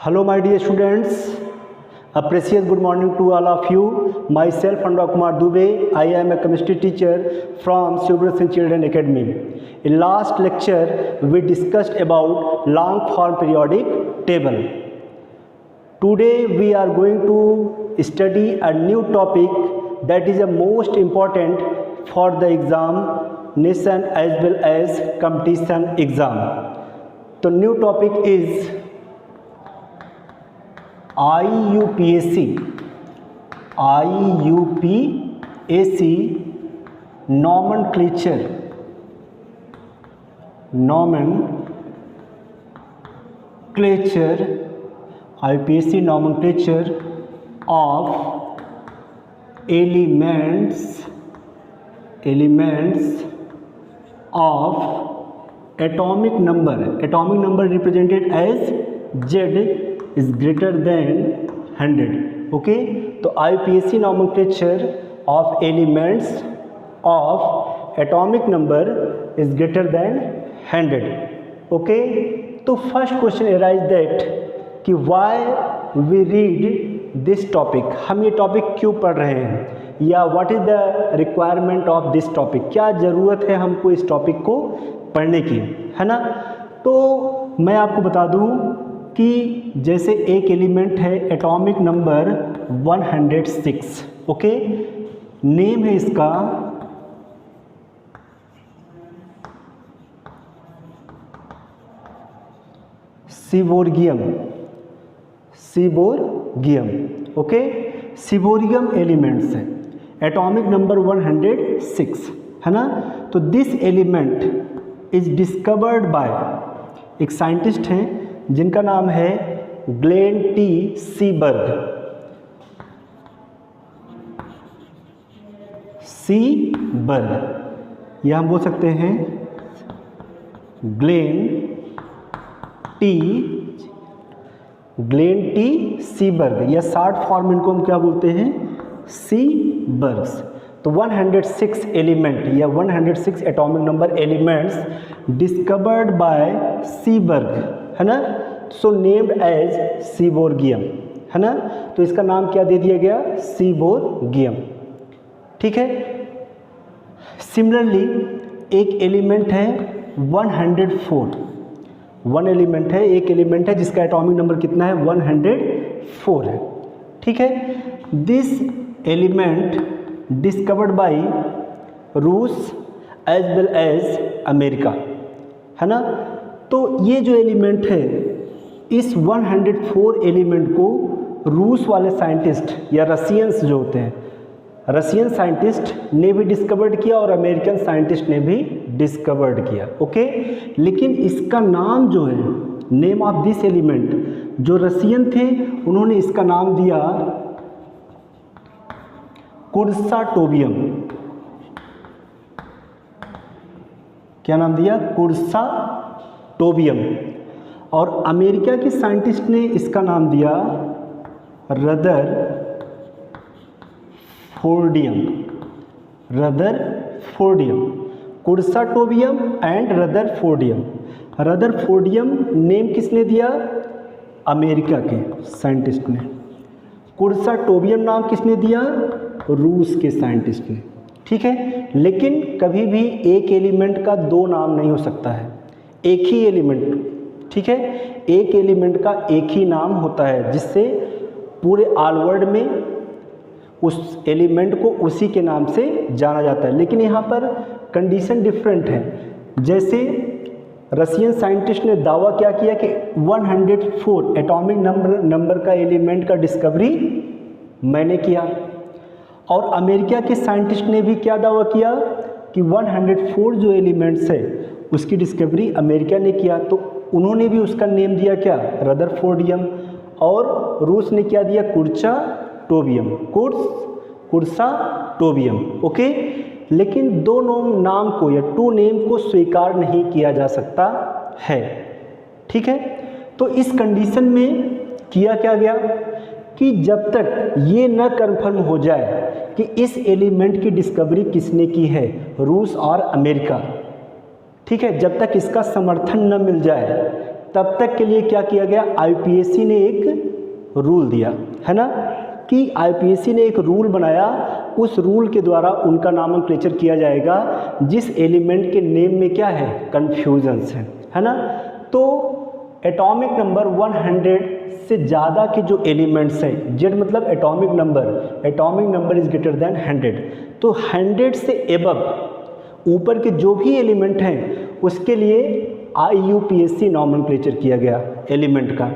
Hello my dear students, a precious good morning to all of you. Myself Anurag Kumar Dubey, I am a chemistry teacher from Subrat Singh Children Academy. In last lecture we discussed about long form periodic table. Today we are going to study a new topic that is the most important for the examination as well as competition exam. The new topic is IUPAC nomenclature IUPAC nomenclature of elements of atomic number represented as Z is greater than 100. Okay, तो IUPAC nomenclature of elements of atomic number is greater than 100. Okay, तो first question arise that कि why we read this topic, हम ये topic क्यों पढ़ रहे हैं, या what is the requirement of this topic, क्या ज़रूरत है हमको इस टॉपिक को पढ़ने की, है ना। तो मैं आपको बता दूं कि जैसे एक एलिमेंट है एटॉमिक नंबर 106. ओके, नेम है इसका सीबोर्गियम. ओके, सीबोर्गियम एलिमेंट्स है, एटॉमिक नंबर 106, है ना। तो this element is discovered by एक साइंटिस्ट हैं जिनका नाम है ग्लेन टी सीबर्ग, या हम बोल सकते हैं ग्लेन टी सीबर्ग, या शॉर्ट फॉर्म इनको हम क्या बोलते हैं, सीबर्ग्स. तो 106 एलिमेंट या 106 atomic number elements discovered by Seaborg, है ना. सो नेम्ड एज सीबोर्गियम, है ना. तो इसका नाम क्या दे दिया गया, सीबोर्गियम. ठीक है. सिमिलरली एक एलिमेंट है 104, वन एलिमेंट है, एक एलिमेंट है जिसका एटॉमिक नंबर कितना है, 104 है. ठीक है. दिस एलिमेंट डिस्कवर्ड बाय रूस एज वेल एज अमेरिका, है ना. तो ये जो एलिमेंट है, इस 104 एलिमेंट को रूस वाले साइंटिस्ट या रशियंस जो होते हैं, रशियन साइंटिस्ट ने भी डिस्कवर्ड किया और अमेरिकन साइंटिस्ट ने भी डिस्कवर्ड किया. ओके, लेकिन इसका नाम जो है, नेम ऑफ दिस एलिमेंट, जो रशियन थे उन्होंने इसका नाम दिया कुर्साटोबियम. क्या नाम दिया, कुर्साटोबियम. और अमेरिका के साइंटिस्ट ने इसका नाम दिया रदरफोर्डियम. कुर्साटोबियम एंड रदरफोर्डियम नेम किसने दिया, अमेरिका के साइंटिस्ट ने. कुर्साटोबियम नाम किसने दिया, रूस के साइंटिस्ट ने. ठीक है. लेकिन कभी भी एक एलिमेंट का दो नाम नहीं हो सकता है, एक ही एलिमेंट, ठीक है, एक एलिमेंट का एक ही नाम होता है, जिससे पूरे ऑल वर्ल्ड में उस एलिमेंट को उसी के नाम से जाना जाता है. लेकिन यहाँ पर कंडीशन डिफरेंट है. जैसे रशियन साइंटिस्ट ने दावा क्या किया कि 104 एटॉमिक नंबर का एलिमेंट का डिस्कवरी मैंने किया, और अमेरिका के साइंटिस्ट ने भी क्या दावा किया कि 104 जो एलिमेंट्स है उसकी डिस्कवरी अमेरिका ने किया. तो उन्होंने भी उसका नेम दिया क्या, रदरफोर्डियम, और रूस ने क्या दिया, कुर्साटोबियम. ओके, लेकिन दो नाम को या टू नेम को स्वीकार नहीं किया जा सकता है. ठीक है. तो इस कंडीशन में किया क्या गया कि जब तक ये न कंफर्म हो जाए कि इस एलिमेंट की डिस्कवरी किसने की है, रूस और अमेरिका, ठीक है, जब तक इसका समर्थन न मिल जाए तब तक के लिए क्या किया गया, आईपीएससी ने एक रूल दिया है ना, कि आईपीएससी ने एक रूल बनाया, उस रूल के द्वारा उनका नॉमेनक्लेचर किया जाएगा जिस एलिमेंट के नेम में क्या है, कन्फ्यूजन्स है ना। तो एटॉमिक नंबर 100 से ज़्यादा के जो एलिमेंट्स हैं, जेड मतलब atomic number is greater than 100, तो 100 से एबव ऊपर के जो भी एलिमेंट हैं उसके लिए आईयूपीएससी नॉमेनक्लेचर किया गया एलिमेंट का।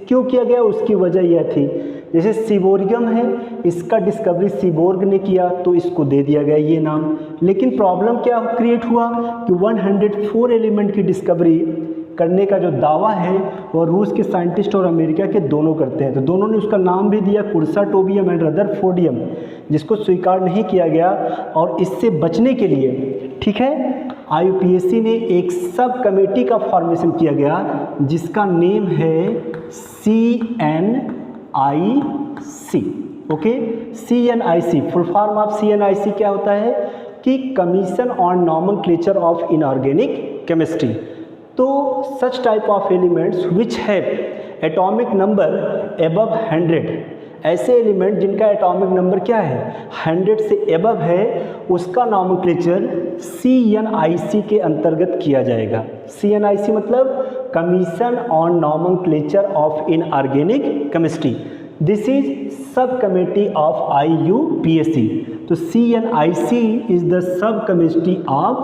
क्यों किया गया, उसकी वजह यह थी, जैसे सीबोरियम है, इसका डिस्कवरी सीबोर्ग ने किया तो इसको दे दिया गया ये नाम। लेकिन प्रॉब्लम क्या क्रिएट हुआ कि 104 एलिमेंट की डिस्कवरी करने का जो दावा है वो रूस के साइंटिस्ट और अमेरिका के दोनों करते हैं, तो दोनों ने उसका नाम भी दिया कुर्साटोबियम एंड रदरफोर्डियम, जिसको स्वीकार नहीं किया गया। और इससे बचने के लिए, ठीक है, आईयूपीएससी ने एक सब कमेटी का फॉर्मेशन किया गया जिसका नेम है CNIC। Okay, CNIC, full form of CNIC क्या होता है कि commission on nomenclature of inorganic chemistry. तो such type of elements which have atomic number above 100, ऐसे एलिमेंट जिनका एटॉमिक नंबर क्या है 100 से एबव है, उसका नॉमेनक्लेचर CNIC के अंतर्गत किया जाएगा। CNIC मतलब commission on nomenclature of inorganic chemistry, this is sub committee of IUPAC। तो CNIC is the sub committee of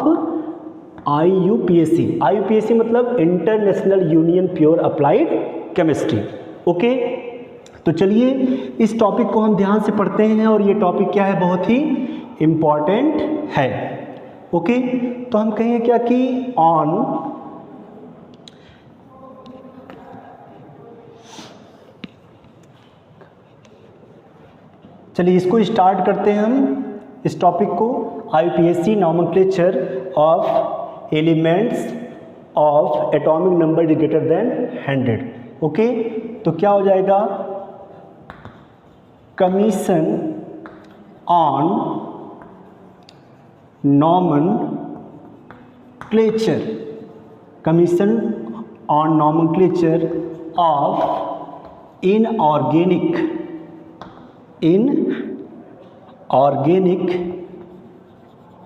IUPAC। IUPAC मतलब international union pure applied chemistry. Okay, तो चलिए इस टॉपिक को हम ध्यान से पढ़ते हैं, और ये टॉपिक क्या है, बहुत ही इम्पॉर्टेंट है। ओके, तो हम कहेंगे क्या कि ऑन चलिए इसको स्टार्ट करते हैं हम इस टॉपिक को, IUPAC nomenclature of elements of atomic number greater than 100। Okay, तो क्या हो जाएगा, commission on nomenclature, commission on nomenclature of inorganic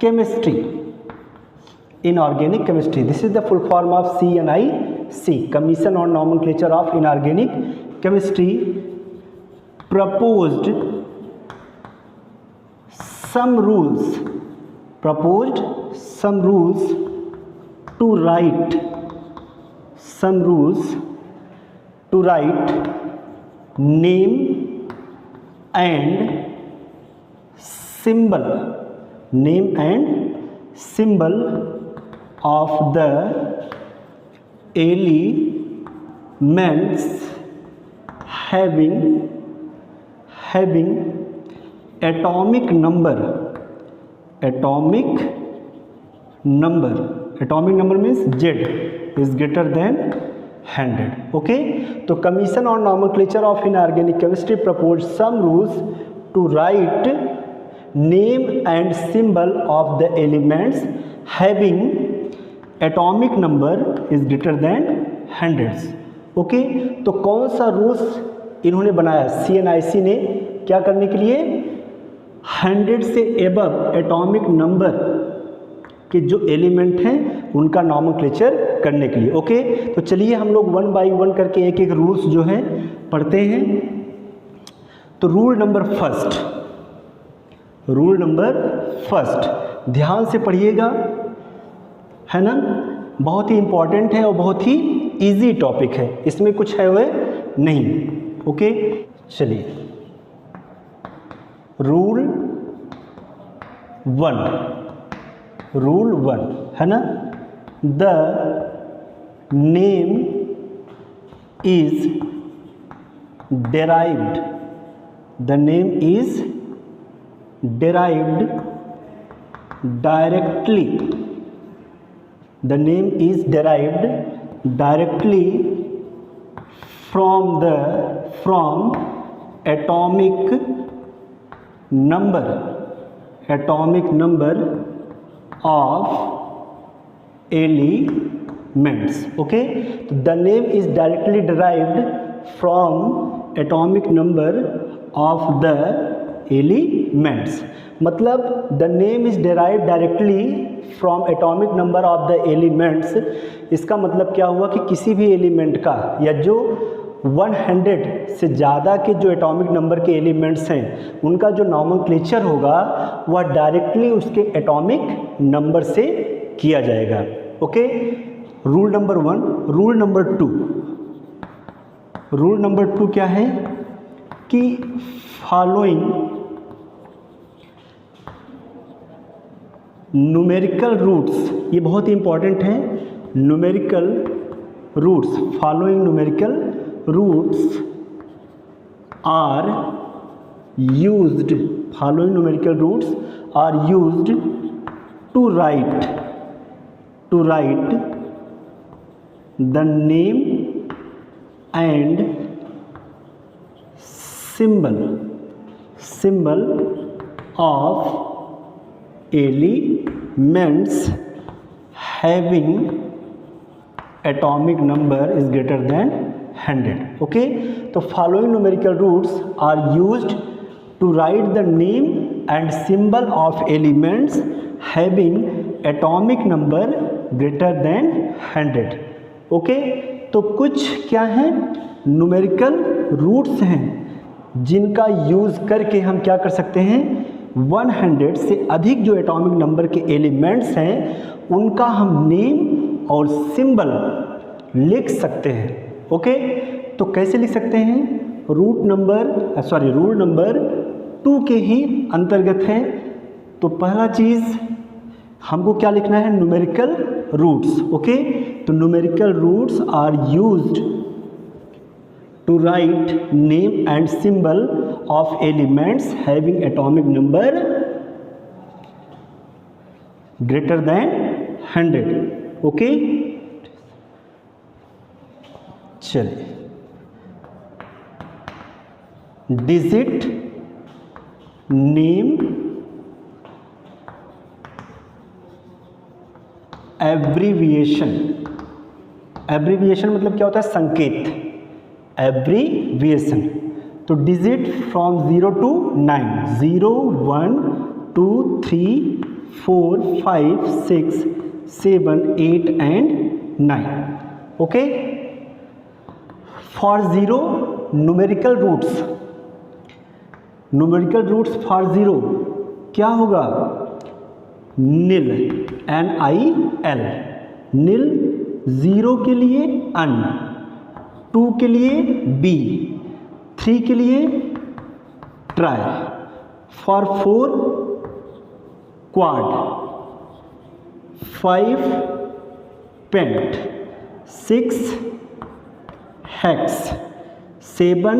chemistry, inorganic chemistry. This is the full form of CNIC, Commission on Nomenclature of Inorganic Chemistry, proposed some rules to write name and symbol of the elements having atomic number means Z is greater than 100. Okay, तो Commission on Nomenclature of Inorganic Chemistry proposed some rules to write name and symbol of the elements having atomic number is greater than 100। Okay, तो कौन सा rules इन्होंने बनाया, CNIC ने, क्या करने के लिए, 100 से एबव एटॉमिक नंबर के जो एलिमेंट हैं उनका नॉमेनक्लेचर करने के लिए। ओके, तो चलिए हम लोग 1 बाय 1 करके एक एक रूल्स जो हैं पढ़ते हैं। तो रूल नंबर फर्स्ट, ध्यान से पढ़िएगा, है ना, बहुत ही इम्पॉर्टेंट है और बहुत ही इजी टॉपिक है, इसमें कुछ है वह नहीं। ओके, चलिए रूल 1 है ना, the name is derived directly from atomic number of element elements. Okay, तो the name is directly derived from atomic number of the elements. मतलब the name is derived directly from atomic number of the elements. इसका मतलब क्या हुआ कि किसी भी element का या जो 100 से ज़्यादा के जो एटॉमिक नंबर के एलिमेंट्स हैं उनका जो नॉमेनक्लेचर होगा वह डायरेक्टली उसके एटॉमिक नंबर से किया जाएगा। Okay, rule number 1। Rule number 2, rule number 2 क्या है कि फॉलोइंग न्यूमेरिकल रूट्स, ये बहुत ही इंपॉर्टेंट है, numerical roots, following numerical roots are used, following numerical roots are used to write the name and symbol of elements having atomic number is greater than 100. Okay, तो following numerical roots are used to write the name and symbol of elements having atomic number greater than 100. Okay, तो कुछ क्या हैं, numerical roots हैं जिनका use करके हम क्या कर सकते हैं, 100 से अधिक जो एटॉमिक नंबर के एलिमेंट्स हैं उनका हम नेम और सिंबल लिख सकते हैं। ओके, तो कैसे लिख सकते हैं, रूल नंबर 2 के ही अंतर्गत है। तो पहला चीज़ हमको क्या लिखना है, न्यूमेरिकल रूट्स। ओके, तो numerical roots are used to write name and symbol of elements having atomic number greater than 100. Okay, चलिए, डिजिट, नेम, एब्रीविएशन। एब्रीविएशन मतलब क्या होता है, संकेत, एब्रीविएशन। तो digit from 0 to 9, 0 1 2 3 4 5 6 7 8 and 9. Okay, for 0 numerical roots, numerical roots for 0 क्या होगा, नील, NIL, नील। 0 के लिए अन, 2 के लिए बी, 3 के लिए tri, for 4 quad, 5 pent, 6 hex, 7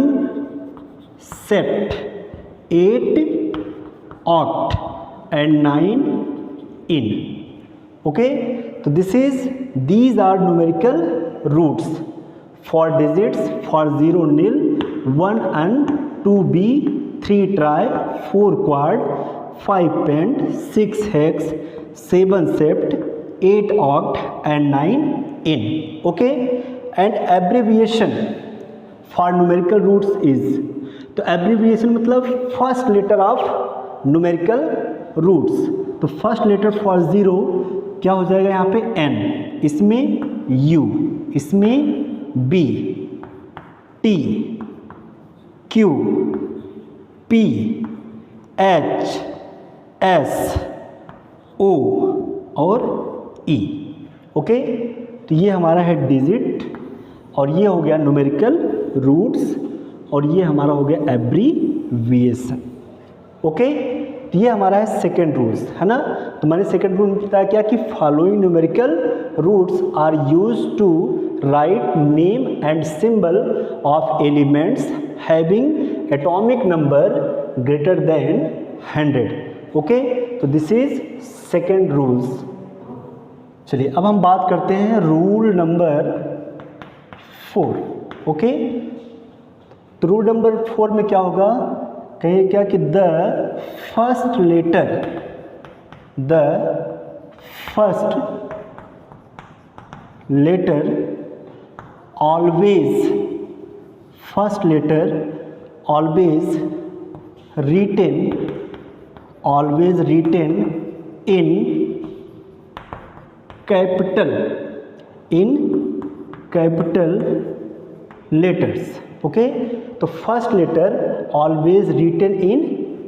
sept, 8 oct and 9 enn. Okay, तो these are numerical roots for digits for 0 nil, 1 and 2 b, 3 try, 4 quad, 5 pent, 6 hex, 7 sept, 8 oct and 9 in. Okay, and abbreviation for numerical roots is, तो abbreviation मतलब first letter of numerical roots. तो first letter for 0 क्या हो जाएगा यहाँ पे, N, इसमें U, इसमें B, T, Q, P, H, S, O और E। ओके, तो ये हमारा है डिजिट और ये हो गया न्यूमेरिकल रूट्स और ये हमारा हो गया एब्रीविएशन। ओके, तो ये हमारा है सेकेंड रूल्स, है ना। तो मैंने सेकेंड रूल बताया क्या कि following numerical roots are use to write name and symbol of elements having atomic number greater than 100। Okay, तो दिस इज सेकेंड रूल्स। चलिए अब हम बात करते हैं रूल नंबर 4। ओके, तो रूल नंबर 4 में क्या होगा, कहिए क्या कि the first letter always, first letter always written in capital letters. Okay, तो first letter always written in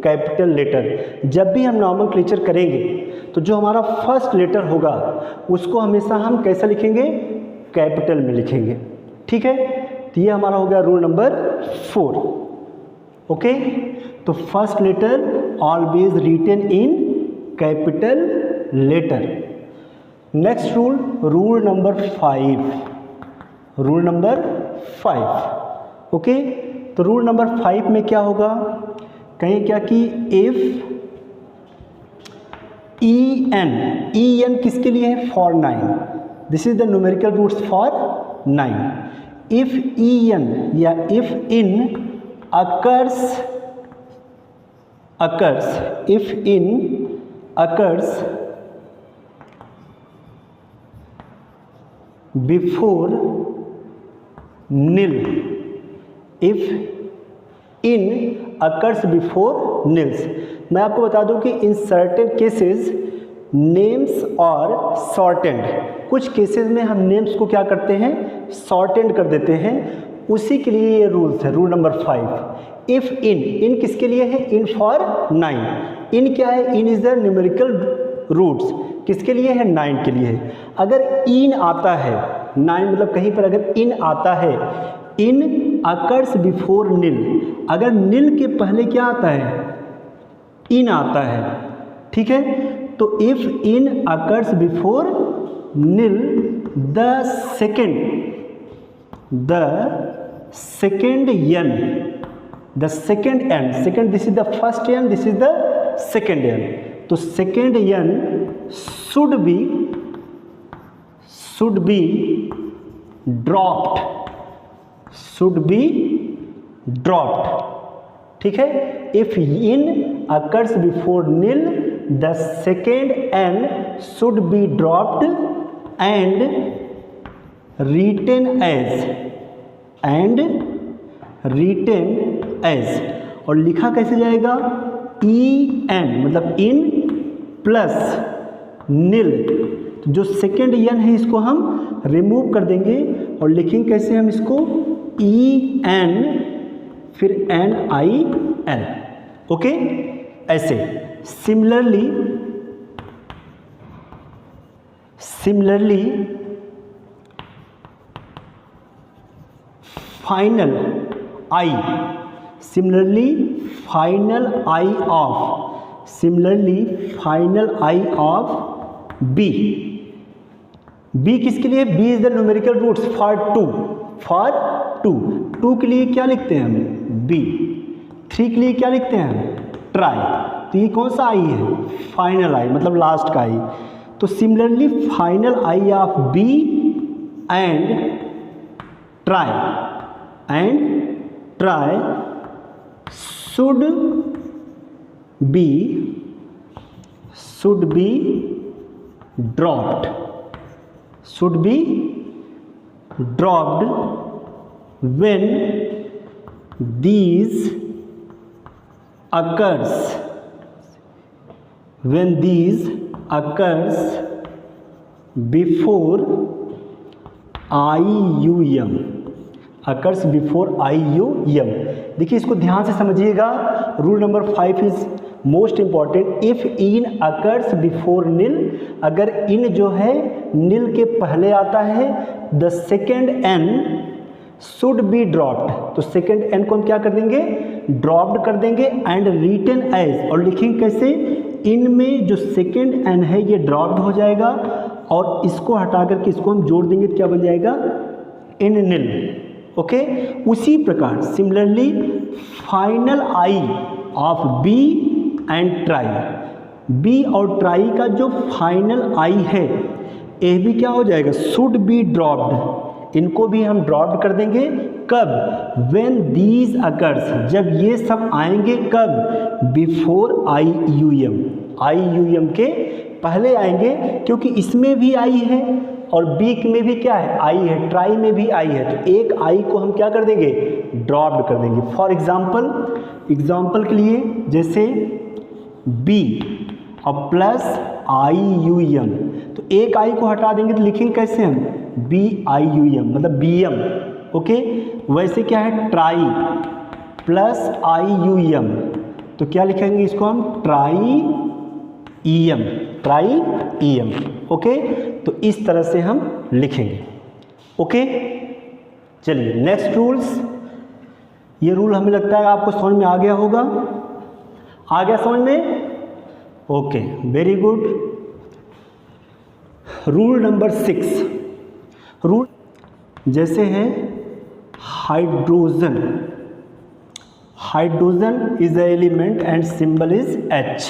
capital letter. जब भी हम नॉमेनक्लेचर करेंगे तो जो हमारा फर्स्ट लेटर होगा उसको हमेशा हम कैसा लिखेंगे, कैपिटल में लिखेंगे। ठीक है, तो ये हमारा हो गया रूल नंबर 4। ओके, तो first letter always written in capital letter. Next rule, rule number 5। Okay, तो रूल नंबर 5 में क्या होगा, कहें क्या कि इफ ई एन किसके लिए है, for 9, this is the numerical roots for 9। If e n या if enn occurs before nil, if in occurs before nils। मैं आपको बता दूं कि इन सर्टेन केसेस नेम्स और शॉर्टेंड, कुछ केसेस में हम नेम्स को क्या करते हैं, शॉर्टेंड कर देते हैं, उसी के लिए ये रूल्स है। रूल नंबर 5, इफ इन किसके लिए है, इन फॉर 9। इन क्या है, इन इज द न्यूमेरिकल रूट्स, किसके लिए है, 9 के लिए है। अगर इन आता है 9 मतलब कहीं पर अगर इन आता है, इन अकर्स बिफोर नील, अगर नील के पहले क्या आता है, इन आता है। ठीक है, तो if enn occurs before nil the second n, second this is the first n, this is the second n, तो second n should be dropped। ठीक है, if enn occurs before nil the second n should be dropped and written as, और लिखा कैसे जाएगा, E N मतलब in plus नील, तो जो सेकेंड एन है इसको हम रिमूव कर देंगे और लिखेंगे कैसे हम इसको, ई एन फिर एन आई एल। ओके, ऐसे। Similarly final I of bi किसके लिए, bi is the numerical roots for 2 के लिए क्या लिखते हैं हम, बी। 3 के लिए क्या लिखते हैं हम, ट्राई। तो ये कौन सा आई है, फाइनल आई मतलब लास्ट का आई। तो similarly final I of bi and tri should be dropped when these occurs before IUM, देखिए इसको ध्यान से समझिएगा। Rule number 5 is most important. If enn occurs before nil, अगर इन जो है नील के पहले आता है, the second n should be dropped, तो सेकेंड एन को हम क्या कर देंगे, ड्रॉप्ड कर देंगे एंड रिटेन एज, और लिखेंगे कैसे, इन में जो सेकेंड एन है ये ड्रॉप्ड हो जाएगा और इसको हटा करके इसको हम जोड़ देंगे तो क्या बन जाएगा, इन नील। ओके, उसी प्रकार similarly final I of bi and tri, bi और ट्राई का जो फाइनल आई है ये भी क्या हो जाएगा, शुड बी ड्रॉप्ड, इनको भी हम ड्रॉप्ड कर देंगे। कब, व्हेन दीज अकर्स, जब ये सब आएंगे कब, बिफोर IUM, IUM के पहले आएंगे, क्योंकि इसमें भी आई है और बी में भी क्या है, आई है, ट्राई में भी आई है, तो एक आई को हम क्या कर देंगे, ड्रॉप कर देंगे। फॉर एग्जाम्पल के लिए जैसे बी और प्लस आई यू एम, तो एक आई को हटा देंगे तो लिखेंगे कैसे हम, बी आई यू एम, मतलब बी एम। ओके, वैसे क्या है, tri plus I U M, तो क्या लिखेंगे इसको हम, tri E M, tri E M. Okay, तो इस तरह से हम लिखेंगे। ओके, चलिए नेक्स्ट रूल्स। ये रूल हमें लगता है आपको समझ में आ गया होगा, आ गया समझ में? Okay, very good. Rule number 6, rule जैसे है hydrogen, hydrogen is a element and symbol is H,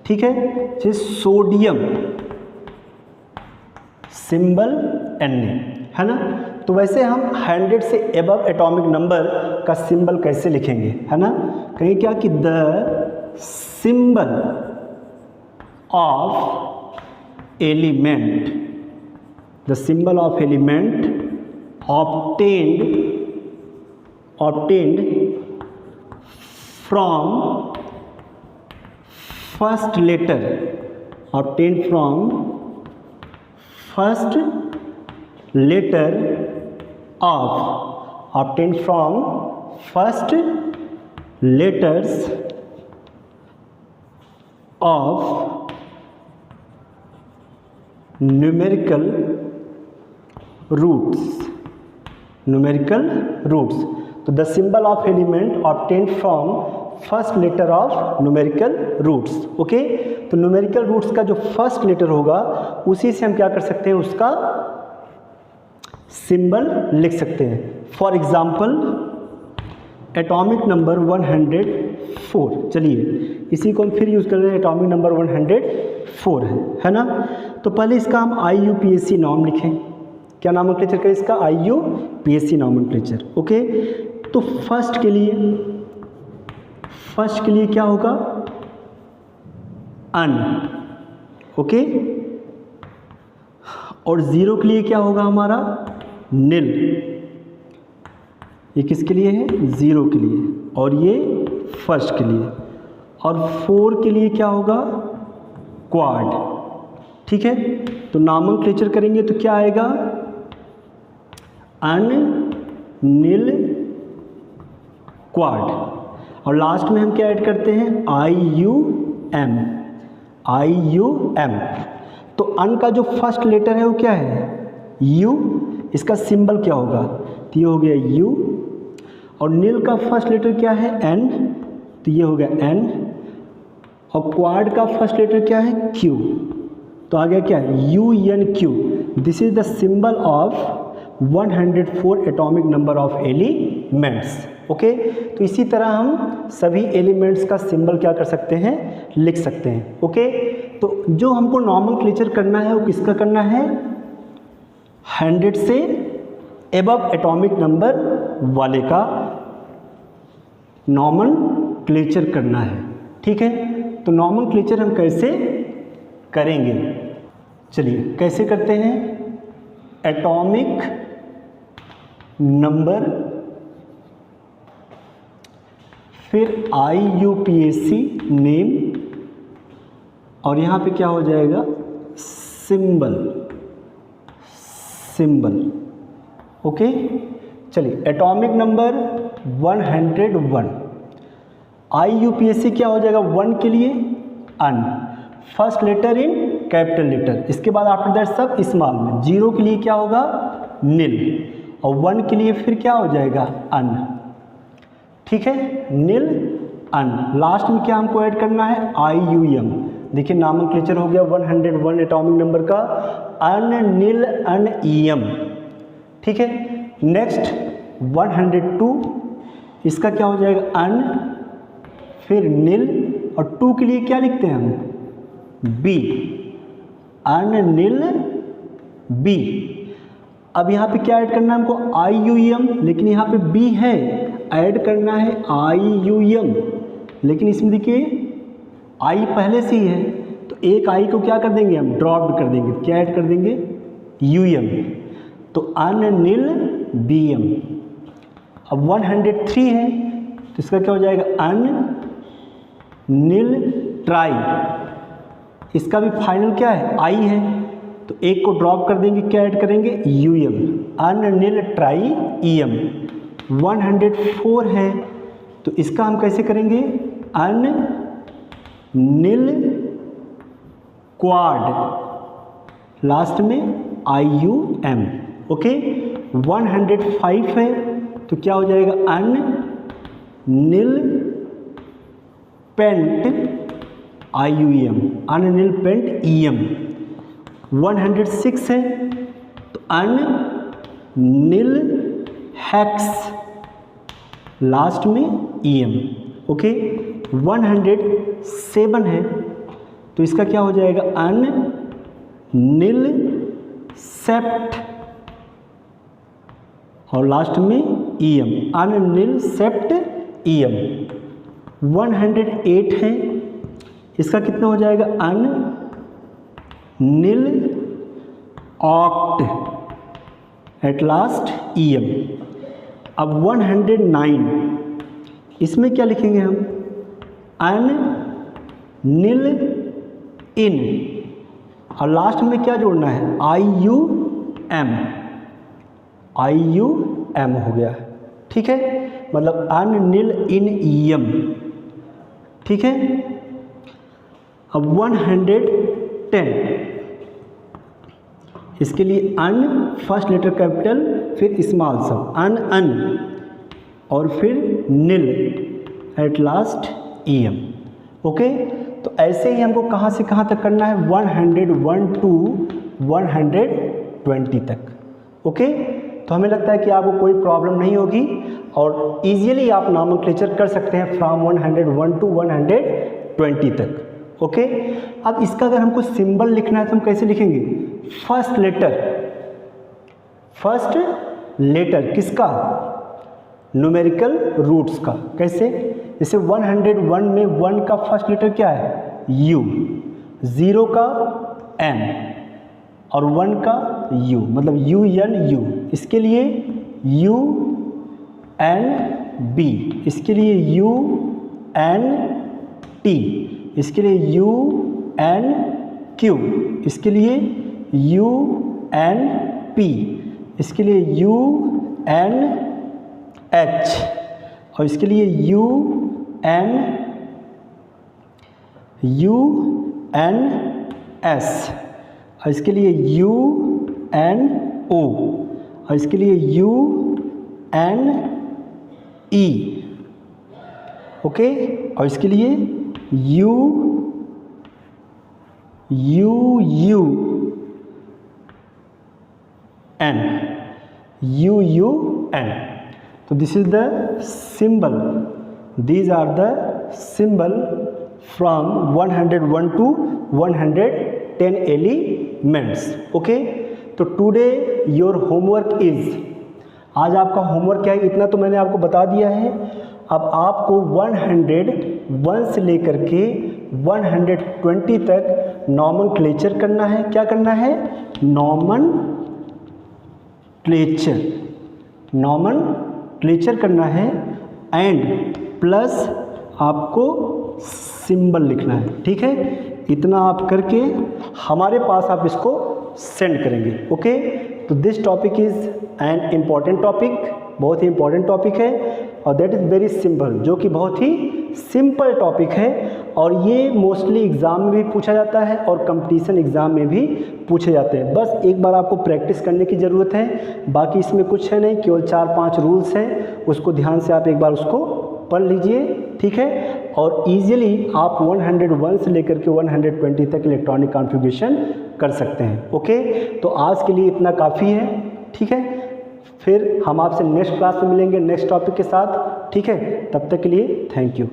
ठीक है। जैसे सोडियम सिंबल Na, है ना। तो वैसे हम 100 से एबव एटॉमिक नंबर का सिंबल कैसे लिखेंगे, है ना। कहेंगे क्या कि the symbol of element, the symbol of element obtained from first letter, obtained from first letter of, obtained from first letters of numerical roots, numerical roots। तो the symbol of element obtained from first letter of numerical roots. Okay, तो numerical roots का जो first letter होगा उसी से हम क्या कर सकते हैं, उसका सिंबल लिख सकते हैं। फॉर एग्जाम्पल एटॉमिक नंबर 104, चलिए इसी को हम फिर यूज़ कर रहे हैं, एटॉमिक नंबर 104 है ना। तो पहले इसका हम IUPAC नाम लिखें, क्या नॉमेनक्लेचर करें इसका, IUPAC नॉमेनक्लेचर। ओके, तो फर्स्ट के लिए क्या होगा, अन। ओके, और ज़ीरो के लिए क्या होगा हमारा, नील। ये किसके लिए है, ज़ीरो के लिए, और ये फर्स्ट के लिए। और 4 के लिए क्या होगा, क्वाड, ठीक है। तो नॉमेनक्लेचर करेंगे तो क्या आएगा, अन, नील, क्वाड, और लास्ट में हम क्या ऐड करते हैं, IUM, IUM। तो अन का जो फर्स्ट लेटर है वो क्या है, U, इसका सिंबल क्या होगा, तो ये हो गया U। और नील का फर्स्ट लेटर क्या है, N, तो ये हो गया N। और क्वाड का फर्स्ट लेटर क्या है, Q, तो आ गया क्या, UNQ। This is the symbol of 104 atomic number of elements. Okay, तो इसी तरह हम सभी एलिमेंट्स का सिंबल क्या कर सकते हैं, लिख सकते हैं। ओके, तो जो हमको नॉमेनक्लेचर करना है वो किसका करना है, 100 से एबव एटॉमिक नंबर वाले का नॉमेनक्लेचर करना है, ठीक है। तो नॉमेनक्लेचर हम कैसे करेंगे, चलिए कैसे करते हैं, एटॉमिक नंबर, फिर IUPAC नेम, और यहाँ पे क्या हो जाएगा, सिंबल। ओके, चलिए एटॉमिक नंबर 101, IUPAC क्या हो जाएगा, 1 के लिए un, first letter in capital letter, इसके बाद आफ्टर दैट सब स्मॉल में। 0 के लिए क्या होगा, नील, और 1 के लिए फिर क्या हो जाएगा, अन, ठीक है, नील, अन। लास्ट में क्या हमको ऐड करना है, IUM। देखिए नॉमेनक्लेचर हो गया 101 एटॉमिक नंबर का, अन, नील, अन, EM, ठीक है। नेक्स्ट 102, इसका क्या हो जाएगा, अन, फिर नील, और 2 के लिए क्या लिखते हैं हम, B, अन, नील, B। अब यहाँ पे क्या ऐड करना है हमको, IUM, लेकिन यहाँ पे B है, ऐड करना है IUM, लेकिन इसमें देखिए I पहले से ही है, तो एक I को क्या कर देंगे हम, ड्रॉप कर देंगे, क्या ऐड कर देंगे, UM, तो अनिल BM। अब 103 है तो इसका क्या हो जाएगा, अनिल ट्राई। इसका भी फाइनल क्या है, I है, तो एक को ड्रॉप कर देंगे, क्या ऐड करेंगे, UM, अनिल ट्राई EM। 104 है तो इसका हम कैसे करेंगे, अनिल क्वाड, लास्ट में IUM। ओके। 105 है तो क्या हो जाएगा, unnil pent IUM, unnil pent EM। 106 है तो अनिल हैक्स, लास्ट में EM। ओके। 107 है तो इसका क्या हो जाएगा, अनिल सेप्ट और लास्ट में EM, अनिल सेप्ट EM। 108 है, इसका कितना हो जाएगा, Anil oct, at last EM। अब 109, इसमें क्या लिखेंगे हम, अनिल इन और लास्ट में क्या जोड़ना है, IUM, IUM हो गया, ठीक है, मतलब अनिल इन EM, ठीक है। अब 110, इसके लिए अन, फर्स्ट लेटर कैपिटल, फिर स्मॉल सब, अन और फिर निल, एट लास्ट EM। ओके। तो ऐसे ही हमको कहाँ से कहाँ तक करना है, 101 to 120 तक। ओके। तो हमें लगता है कि आपको कोई प्रॉब्लम नहीं होगी और इजीली आप नॉमेनक्लेचर कर सकते हैं फ्रॉम 101 to 120 तक। ओके। अब इसका अगर हमको सिंबल लिखना है तो हम कैसे लिखेंगे, फर्स्ट लेटर किसका, न्यूमेरिकल रूट्स का। कैसे, जैसे 101 में 1 का फर्स्ट लेटर क्या है, U, 0 का N और 1 का U, मतलब UNU। इसके लिए UNB, इसके लिए UNT, इसके लिए UNQ, इसके लिए UNP, इसके लिए UNH और इसके लिए UNS और इसके लिए UNO और इसके लिए UNE। ओके। और इसके लिए UUN। So this is the symbol, these are the symbol from 101 to 110 elements. Okay, तो today your homework is, आज आपका होमवर्क क्या है, इतना तो मैंने आपको बता दिया है। अब आपको 101 से लेकर के 120 तक नॉमेनक्लेचर करना है। क्या करना है, नॉमेनक्लेचर करना है एंड प्लस आपको सिंबल लिखना है। ठीक है, इतना आप करके हमारे पास आप इसको सेंड करेंगे। ओके, तो this topic is an important topic, बहुत ही इम्पॉर्टेंट टॉपिक है और दैट इज़ वेरी सिंपल, जो कि बहुत ही सिंपल टॉपिक है और ये मोस्टली एग्ज़ाम में भी पूछा जाता है और कंपटीशन एग्ज़ाम में भी पूछे जाते हैं। बस एक बार आपको प्रैक्टिस करने की ज़रूरत है, बाकी इसमें कुछ है नहीं, केवल 4-5 रूल्स हैं, उसको ध्यान से आप एक बार उसको पढ़ लीजिए। ठीक है, और इजीली आप 101 से लेकर के 120 तक इलेक्ट्रॉनिक कॉन्फ़िगरेशन कर सकते हैं। ओके, तो आज के लिए इतना काफ़ी है। ठीक है, फिर हम आपसे नेक्स्ट क्लास में मिलेंगे नेक्स्ट टॉपिक के साथ। ठीक है, तब तक के लिए थैंक यू।